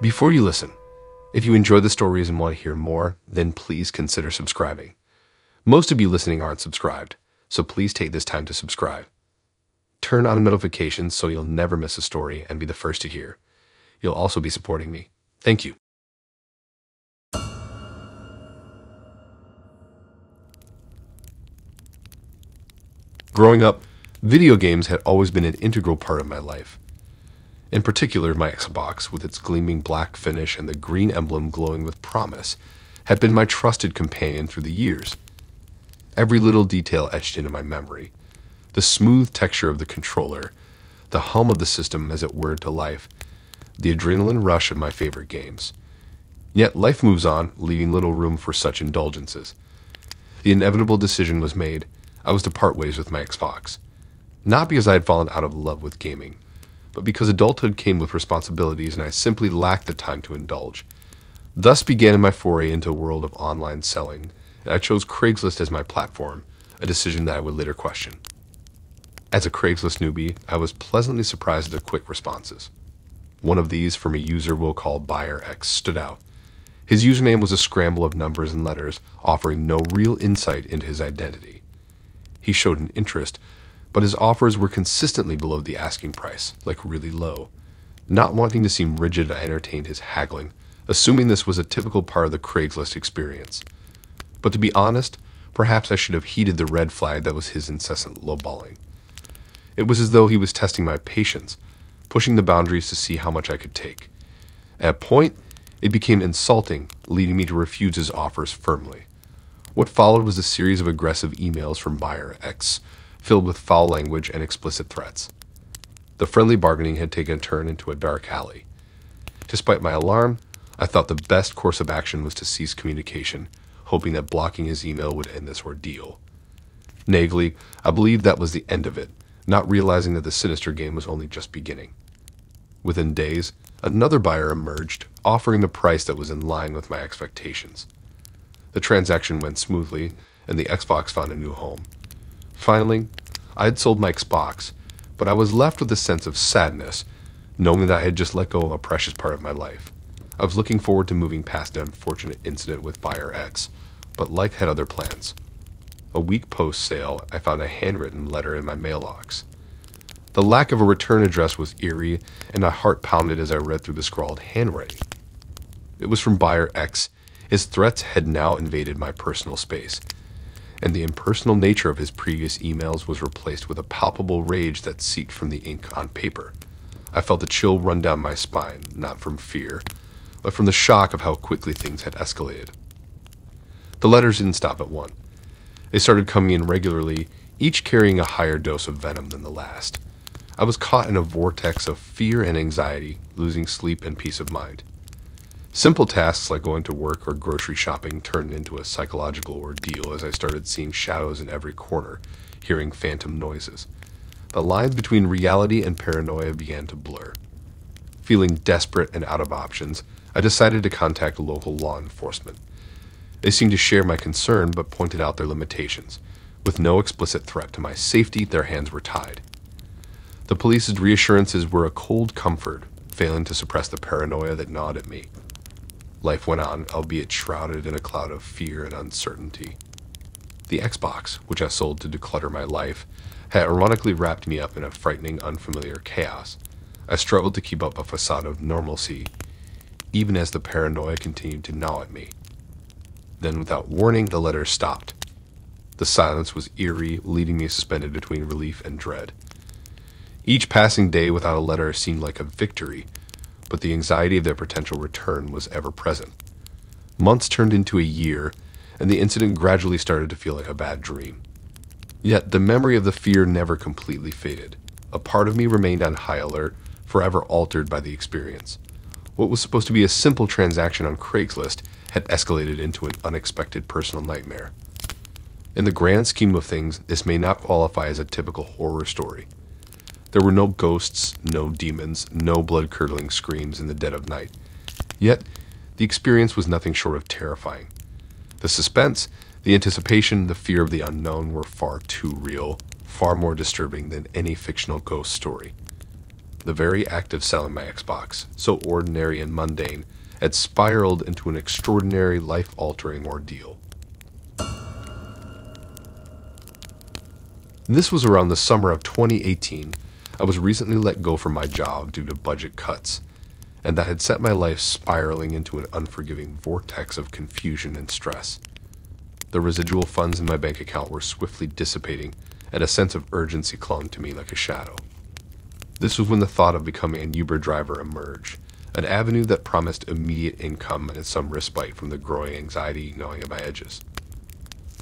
Before you listen, if you enjoy the stories and want to hear more, then please consider subscribing. Most of you listening aren't subscribed, so please take this time to subscribe. Turn on notifications so you'll never miss a story and be the first to hear. You'll also be supporting me. Thank you. Growing up, video games had always been an integral part of my life. In particular, my Xbox, with its gleaming black finish and the green emblem glowing with promise, had been my trusted companion through the years. Every little detail etched into my memory. The smooth texture of the controller, the hum of the system as it whirred to life, the adrenaline rush of my favorite games. Yet life moves on, leaving little room for such indulgences. The inevitable decision was made. I was to part ways with my Xbox. Not because I had fallen out of love with gaming, but because adulthood came with responsibilities and I simply lacked the time to indulge. Thus began my foray into a world of online selling, and I chose Craigslist as my platform, a decision that I would later question. As a Craigslist newbie, I was pleasantly surprised at the quick responses. One of these, from a user we'll call Buyer X, stood out. His username was a scramble of numbers and letters, offering no real insight into his identity. He showed an interest, but his offers were consistently below the asking price, like really low. Not wanting to seem rigid, I entertained his haggling, assuming this was a typical part of the Craigslist experience. But to be honest, perhaps I should have heeded the red flag that was his incessant lowballing. It was as though he was testing my patience, pushing the boundaries to see how much I could take. At a point, it became insulting, leading me to refuse his offers firmly. What followed was a series of aggressive emails from Buyer X, filled with foul language and explicit threats. The friendly bargaining had taken a turn into a dark alley. Despite my alarm, I thought the best course of action was to cease communication, hoping that blocking his email would end this ordeal. Naively, I believed that was the end of it, not realizing that the Sinister game was only just beginning. Within days, another buyer emerged, offering the price that was in line with my expectations. The transaction went smoothly, and the Xbox found a new home. Finally, I had sold my Xbox, but I was left with a sense of sadness, knowing that I had just let go of a precious part of my life. I was looking forward to moving past the unfortunate incident with Buyer X, but life had other plans. A week post-sale, I found a handwritten letter in my mailbox. The lack of a return address was eerie, and my heart pounded as I read through the scrawled handwriting. It was from Buyer X. His threats had now invaded my personal space, and the impersonal nature of his previous emails was replaced with a palpable rage that seeped from the ink on paper. I felt a chill run down my spine, not from fear, but from the shock of how quickly things had escalated. The letters didn't stop at one. They started coming in regularly, each carrying a higher dose of venom than the last. I was caught in a vortex of fear and anxiety, losing sleep and peace of mind. Simple tasks like going to work or grocery shopping turned into a psychological ordeal as I started seeing shadows in every corner, hearing phantom noises. The lines between reality and paranoia began to blur. Feeling desperate and out of options, I decided to contact local law enforcement. They seemed to share my concern but pointed out their limitations. With no explicit threat to my safety, their hands were tied. The police's reassurances were a cold comfort, failing to suppress the paranoia that gnawed at me. Life went on, albeit shrouded in a cloud of fear and uncertainty. The Xbox, which I sold to declutter my life, had ironically wrapped me up in a frightening, unfamiliar chaos. I struggled to keep up a facade of normalcy, even as the paranoia continued to gnaw at me. Then, without warning, the letters stopped. The silence was eerie, leaving me suspended between relief and dread. Each passing day without a letter seemed like a victory, but the anxiety of their potential return was ever present. Months turned into a year, and the incident gradually started to feel like a bad dream. Yet the memory of the fear never completely faded. A part of me remained on high alert, forever altered by the experience. What was supposed to be a simple transaction on Craigslist had escalated into an unexpected personal nightmare. In the grand scheme of things, this may not qualify as a typical horror story. There were no ghosts, no demons, no blood-curdling screams in the dead of night. Yet, the experience was nothing short of terrifying. The suspense, the anticipation, the fear of the unknown were far too real, far more disturbing than any fictional ghost story. The very act of selling my Xbox, so ordinary and mundane, had spiraled into an extraordinary, life-altering ordeal. This was around the summer of 2018. I was recently let go from my job due to budget cuts, and that had set my life spiraling into an unforgiving vortex of confusion and stress. The residual funds in my bank account were swiftly dissipating, and a sense of urgency clung to me like a shadow. This was when the thought of becoming an Uber driver emerged, an avenue that promised immediate income and some respite from the growing anxiety gnawing at my edges.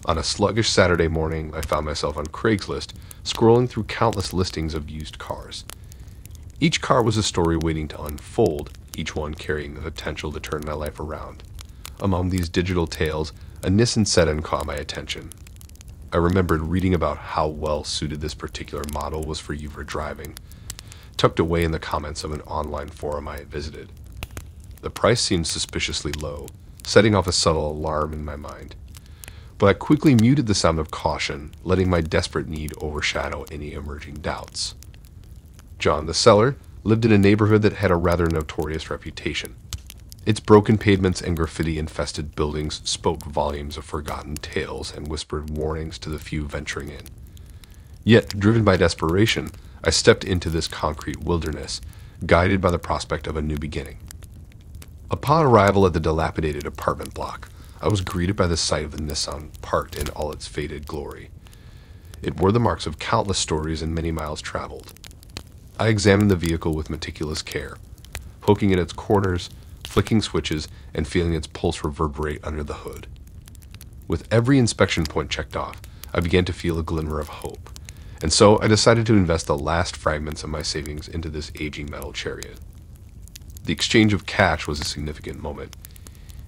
On a sluggish Saturday morning, I found myself on Craigslist, scrolling through countless listings of used cars. Each car was a story waiting to unfold, each one carrying the potential to turn my life around. Among these digital tales, a Nissan Sedan caught my attention. I remembered reading about how well suited this particular model was for Uber driving, tucked away in the comments of an online forum I had visited. The price seemed suspiciously low, setting off a subtle alarm in my mind. But I quickly muted the sound of caution, letting my desperate need overshadow any emerging doubts. John, the seller, lived in a neighborhood that had a rather notorious reputation. Its broken pavements and graffiti-infested buildings spoke volumes of forgotten tales and whispered warnings to the few venturing in. Yet, driven by desperation, I stepped into this concrete wilderness, guided by the prospect of a new beginning. Upon arrival at the dilapidated apartment block, I was greeted by the sight of the Nissan parked in all its faded glory. It bore the marks of countless stories and many miles traveled. I examined the vehicle with meticulous care, poking at its corners, flicking switches, and feeling its pulse reverberate under the hood. With every inspection point checked off, I began to feel a glimmer of hope, and so I decided to invest the last fragments of my savings into this aging metal chariot. The exchange of cash was a significant moment.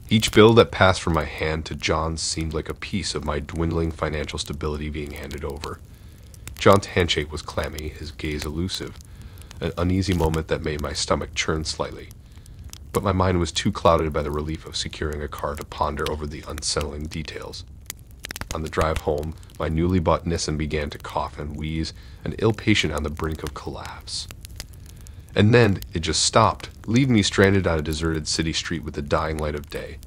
Each bill that passed from my hand to John's seemed like a piece of my dwindling financial stability being handed over. John's handshake was clammy, his gaze elusive, an uneasy moment that made my stomach churn slightly. But my mind was too clouded by the relief of securing a car to ponder over the unsettling details. On the drive home, my newly bought Nissan began to cough and wheeze, an ill patient on the brink of collapse. And then it just stopped, leaving me stranded on a deserted city street with the dying light of day.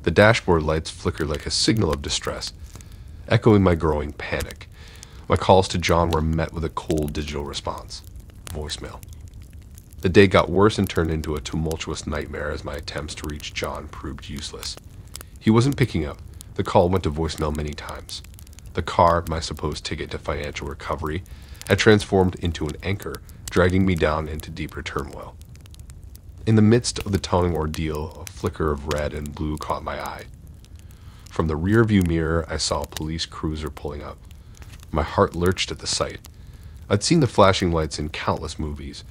The dashboard lights flickered like a signal of distress, echoing my growing panic. My calls to John were met with a cold digital response. Voicemail. The day got worse and turned into a tumultuous nightmare as my attempts to reach John proved useless. He wasn't picking up. The call went to voicemail many times. The car, my supposed ticket to financial recovery, had transformed into an anchor, dragging me down into deeper turmoil. In the midst of the towing ordeal, a flicker of red and blue caught my eye. From the rearview mirror, I saw a police cruiser pulling up. My heart lurched at the sight. I'd seen the flashing lights in countless movies,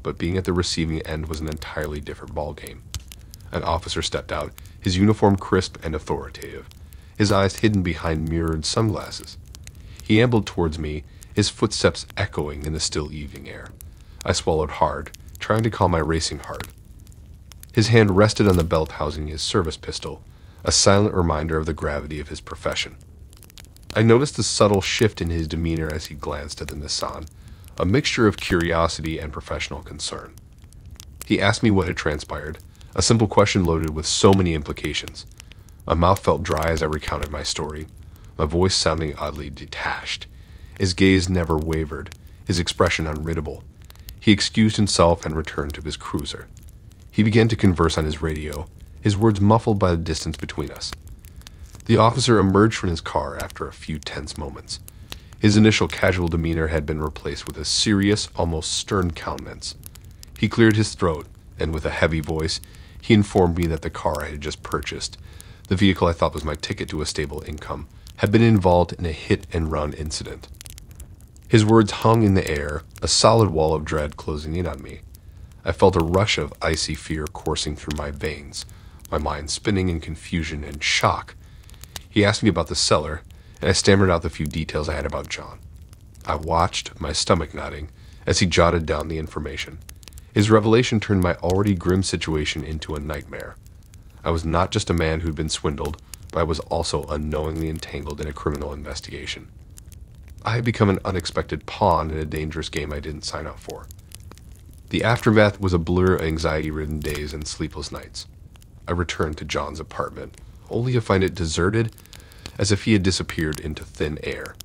but being at the receiving end was an entirely different ballgame. An officer stepped out, his uniform crisp and authoritative, his eyes hidden behind mirrored sunglasses. He ambled towards me, his footsteps echoing in the still evening air. I swallowed hard, trying to calm my racing heart. His hand rested on the belt housing his service pistol, a silent reminder of the gravity of his profession. I noticed a subtle shift in his demeanor as he glanced at the Nissan, a mixture of curiosity and professional concern. He asked me what had transpired, a simple question loaded with so many implications. My mouth felt dry as I recounted my story, my voice sounding oddly detached. His gaze never wavered, his expression unreadable. He excused himself and returned to his cruiser. He began to converse on his radio, his words muffled by the distance between us. The officer emerged from his car after a few tense moments. His initial casual demeanor had been replaced with a serious, almost stern countenance. He cleared his throat, and with a heavy voice, he informed me that the car I had just purchased, the vehicle I thought was my ticket to a stable income, had been involved in a hit-and-run incident. His words hung in the air, a solid wall of dread closing in on me. I felt a rush of icy fear coursing through my veins, my mind spinning in confusion and shock. He asked me about the seller, and I stammered out the few details I had about John. I watched, my stomach nodding, as he jotted down the information. His revelation turned my already grim situation into a nightmare. I was not just a man who'd been swindled, but I was also unknowingly entangled in a criminal investigation. I had become an unexpected pawn in a dangerous game I didn't sign up for. The aftermath was a blur of anxiety-ridden days and sleepless nights. I returned to John's apartment, only to find it deserted, as if he had disappeared into thin air.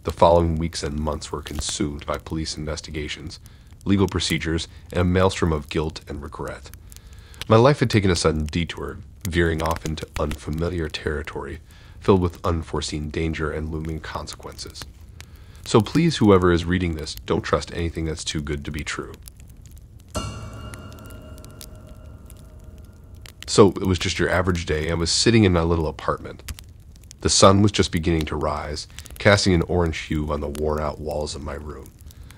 The following weeks and months were consumed by police investigations, legal procedures, and a maelstrom of guilt and regret. My life had taken a sudden detour, veering off into unfamiliar territory, filled with unforeseen danger and looming consequences. So please, whoever is reading this, don't trust anything that's too good to be true. So it was just your average day. I was sitting in my little apartment. The sun was just beginning to rise, casting an orange hue on the worn-out walls of my room.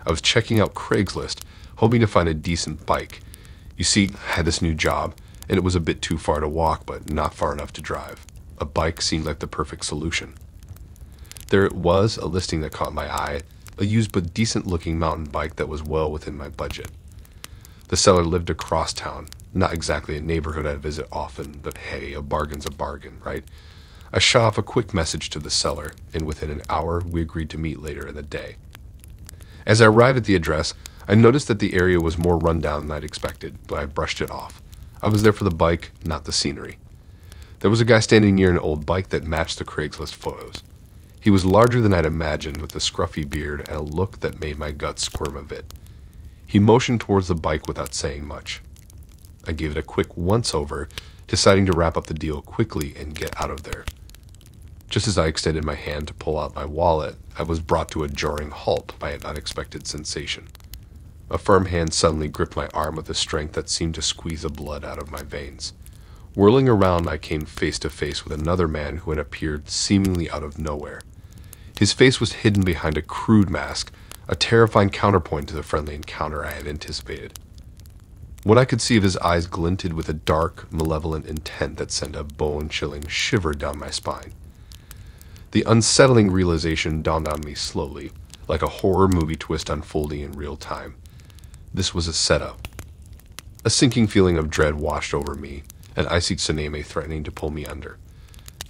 I was checking out Craigslist, hoping to find a decent bike. You see, I had this new job, and it was a bit too far to walk, but not far enough to drive. A bike seemed like the perfect solution. There was a listing that caught my eye, a used but decent-looking mountain bike that was well within my budget. The seller lived across town, not exactly a neighborhood I visit often, but hey, a bargain's a bargain, right? I shot off a quick message to the seller, and within an hour, we agreed to meet later in the day. As I arrived at the address, I noticed that the area was more rundown than I'd expected, but I brushed it off. I was there for the bike, not the scenery. There was a guy standing near an old bike that matched the Craigslist photos. He was larger than I'd imagined, with a scruffy beard and a look that made my guts squirm a bit. He motioned towards the bike without saying much. I gave it a quick once-over, deciding to wrap up the deal quickly and get out of there. Just as I extended my hand to pull out my wallet, I was brought to a jarring halt by an unexpected sensation. A firm hand suddenly gripped my arm with a strength that seemed to squeeze the blood out of my veins. Whirling around, I came face to face with another man who had appeared seemingly out of nowhere. His face was hidden behind a crude mask, a terrifying counterpoint to the friendly encounter I had anticipated. What I could see of his eyes glinted with a dark, malevolent intent that sent a bone-chilling shiver down my spine. The unsettling realization dawned on me slowly, like a horror movie twist unfolding in real time. This was a setup. A sinking feeling of dread washed over me, an icy tsunami threatening to pull me under.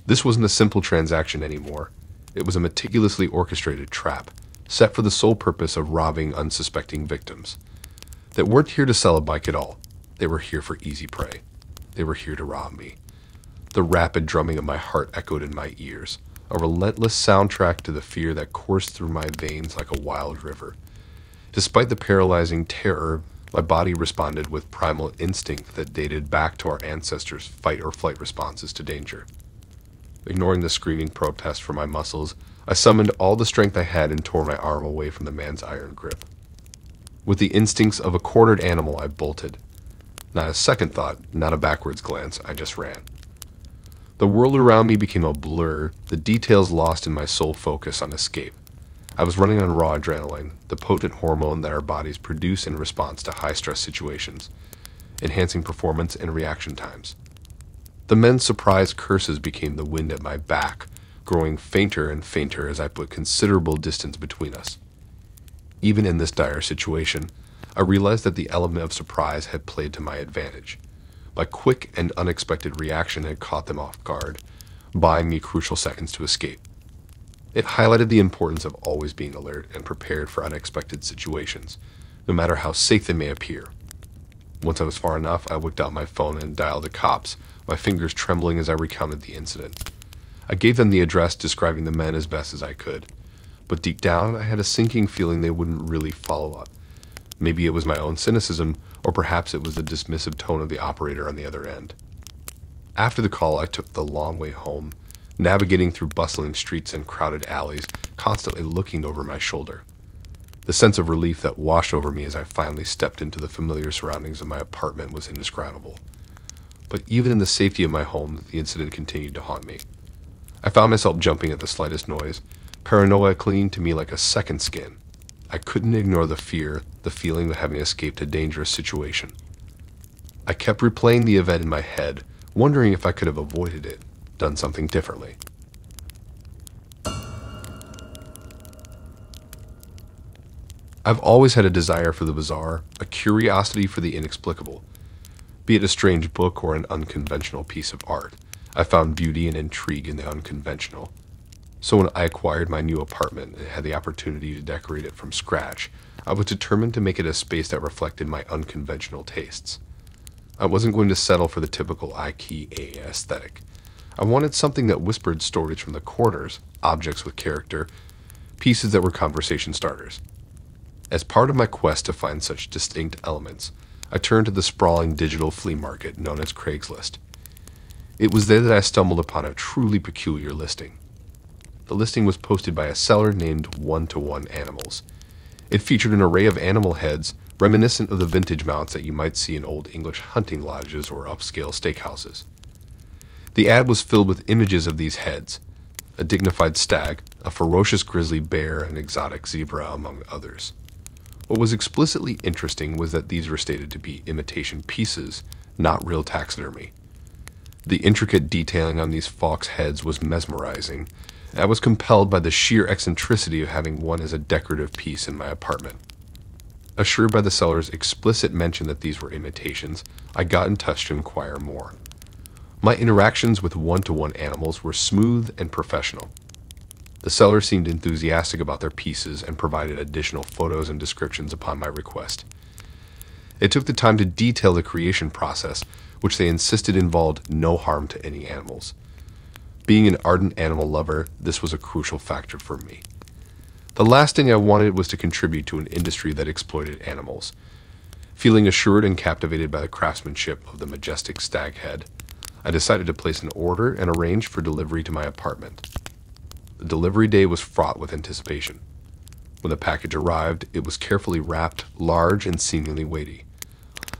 This wasn't a simple transaction anymore. It was a meticulously orchestrated trap, set for the sole purpose of robbing unsuspecting victims. They weren't here to sell a bike at all. They were here for easy prey. They were here to rob me. The rapid drumming of my heart echoed in my ears, a relentless soundtrack to the fear that coursed through my veins like a wild river. Despite the paralyzing terror, my body responded with primal instinct that dated back to our ancestors' fight-or-flight responses to danger. Ignoring the screaming protest from my muscles, I summoned all the strength I had and tore my arm away from the man's iron grip. With the instincts of a cornered animal, I bolted. Not a second thought, not a backwards glance, I just ran. The world around me became a blur, the details lost in my sole focus on escape. I was running on raw adrenaline, the potent hormone that our bodies produce in response to high-stress situations, enhancing performance and reaction times. The men's surprised curses became the wind at my back, growing fainter and fainter as I put considerable distance between us. Even in this dire situation, I realized that the element of surprise had played to my advantage. My quick and unexpected reaction had caught them off guard, buying me crucial seconds to escape. It highlighted the importance of always being alert and prepared for unexpected situations, no matter how safe they may appear. Once I was far enough, I whipped out my phone and dialed the cops, my fingers trembling as I recounted the incident. I gave them the address, describing the men as best as I could. But deep down, I had a sinking feeling they wouldn't really follow up. Maybe it was my own cynicism, or perhaps it was the dismissive tone of the operator on the other end. After the call, I took the long way home, navigating through bustling streets and crowded alleys, constantly looking over my shoulder. The sense of relief that washed over me as I finally stepped into the familiar surroundings of my apartment was indescribable. But even in the safety of my home, the incident continued to haunt me. I found myself jumping at the slightest noise, paranoia clinging to me like a second skin. I couldn't ignore the fear, the feeling of having escaped a dangerous situation. I kept replaying the event in my head, wondering if I could have avoided it, done something differently. I've always had a desire for the bizarre, a curiosity for the inexplicable. Be it a strange book or an unconventional piece of art, I found beauty and intrigue in the unconventional. So when I acquired my new apartment and had the opportunity to decorate it from scratch, I was determined to make it a space that reflected my unconventional tastes. I wasn't going to settle for the typical IKEA aesthetic. I wanted something that whispered stories from the corners, objects with character, pieces that were conversation starters. As part of my quest to find such distinct elements, I turned to the sprawling digital flea market known as Craigslist. It was there that I stumbled upon a truly peculiar listing. The listing was posted by a seller named One-to-One Animals. It featured an array of animal heads reminiscent of the vintage mounts that you might see in old English hunting lodges or upscale steakhouses. The ad was filled with images of these heads: a dignified stag, a ferocious grizzly bear, an exotic zebra, among others. What was explicitly interesting was that these were stated to be imitation pieces, not real taxidermy. The intricate detailing on these fox heads was mesmerizing. I was compelled by the sheer eccentricity of having one as a decorative piece in my apartment. Assured by the seller's explicit mention that these were imitations, I got in touch to inquire more. My interactions with One-to-One Animals were smooth and professional. The seller seemed enthusiastic about their pieces and provided additional photos and descriptions upon my request. It took the time to detail the creation process, which they insisted involved no harm to any animals. Being an ardent animal lover, this was a crucial factor for me. The last thing I wanted was to contribute to an industry that exploited animals. Feeling assured and captivated by the craftsmanship of the majestic stag head, I decided to place an order and arrange for delivery to my apartment. The delivery day was fraught with anticipation. When the package arrived, it was carefully wrapped, large, and seemingly weighty.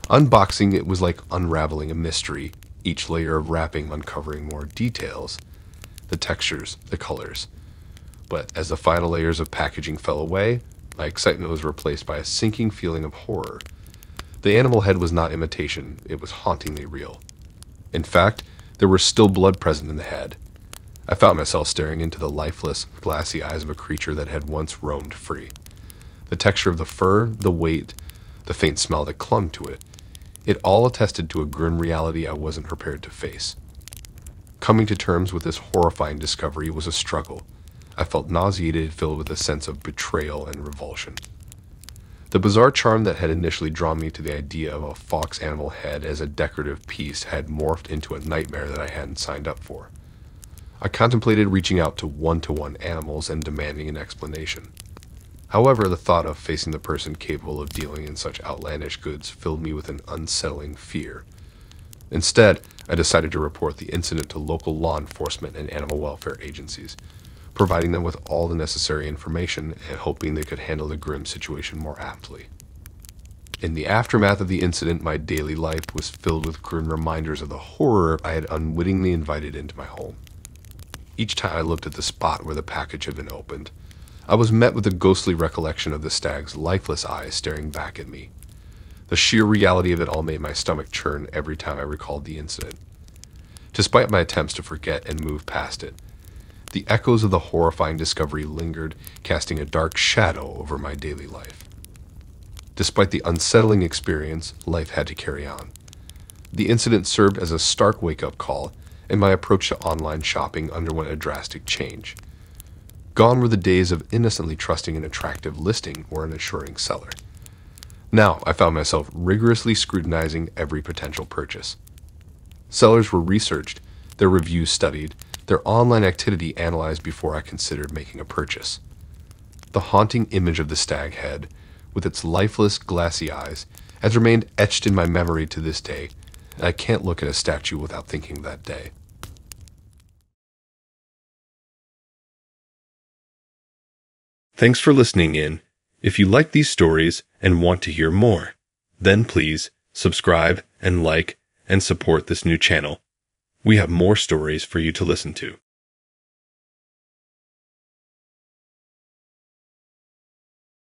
Unboxing it was like unraveling a mystery, each layer of wrapping uncovering more details, the textures, the colors. But as the final layers of packaging fell away, my excitement was replaced by a sinking feeling of horror. The animal head was not imitation, it was hauntingly real. In fact, there was still blood present in the head. I found myself staring into the lifeless, glassy eyes of a creature that had once roamed free. The texture of the fur, the weight, the faint smell that clung to it, it all attested to a grim reality I wasn't prepared to face. Coming to terms with this horrifying discovery was a struggle. I felt nauseated, filled with a sense of betrayal and revulsion. The bizarre charm that had initially drawn me to the idea of a fox animal head as a decorative piece had morphed into a nightmare that I hadn't signed up for. I contemplated reaching out to One-to-One Animals and demanding an explanation. However, the thought of facing the person capable of dealing in such outlandish goods filled me with an unsettling fear. Instead, I decided to report the incident to local law enforcement and animal welfare agencies, providing them with all the necessary information and hoping they could handle the grim situation more aptly. In the aftermath of the incident, my daily life was filled with grim reminders of the horror I had unwittingly invited into my home. Each time I looked at the spot where the package had been opened, I was met with a ghostly recollection of the stag's lifeless eyes staring back at me. The sheer reality of it all made my stomach churn every time I recalled the incident. Despite my attempts to forget and move past it, the echoes of the horrifying discovery lingered, casting a dark shadow over my daily life. Despite the unsettling experience, life had to carry on. The incident served as a stark wake-up call, and my approach to online shopping underwent a drastic change. Gone were the days of innocently trusting an attractive listing or an assuring seller. Now I found myself rigorously scrutinizing every potential purchase. Sellers were researched, their reviews studied, their online activity analyzed before I considered making a purchase. The haunting image of the stag head, with its lifeless, glassy eyes, has remained etched in my memory to this day, and I can't look at a statue without thinking of that day. Thanks for listening in. If you like these stories and want to hear more, then please subscribe and like and support this new channel. We have more stories for you to listen to.